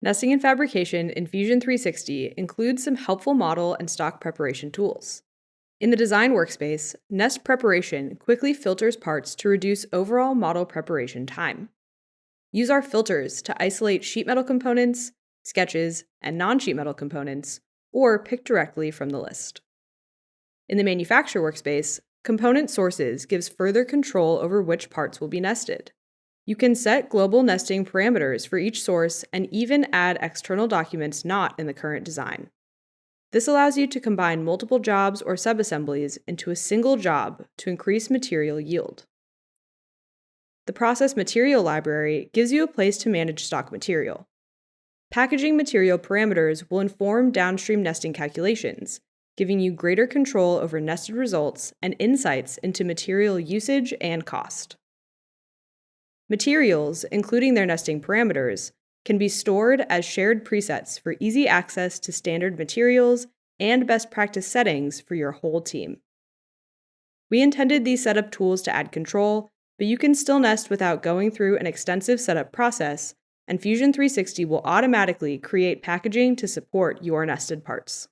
Nesting and fabrication in Fusion 360 includes some helpful model and stock preparation tools. In the design workspace, Nest Preparation quickly filters parts to reduce overall model preparation time. Use our filters to isolate sheet metal components, sketches, and non-sheet metal components, or pick directly from the list. In the manufacture workspace, Component Sources gives further control over which parts will be nested. You can set global nesting parameters for each source and even add external documents not in the current design. This allows you to combine multiple jobs or subassemblies into a single job to increase material yield. The Process Material Library gives you a place to manage stock material. Packaging material parameters will inform downstream nesting calculations, giving you greater control over nested results and insights into material usage and cost. Materials, including their nesting parameters, can be stored as shared presets for easy access to standard materials and best practice settings for your whole team. We intended these setup tools to add control, but you can still nest without going through an extensive setup process, and Fusion 360 will automatically create packaging to support your nested parts.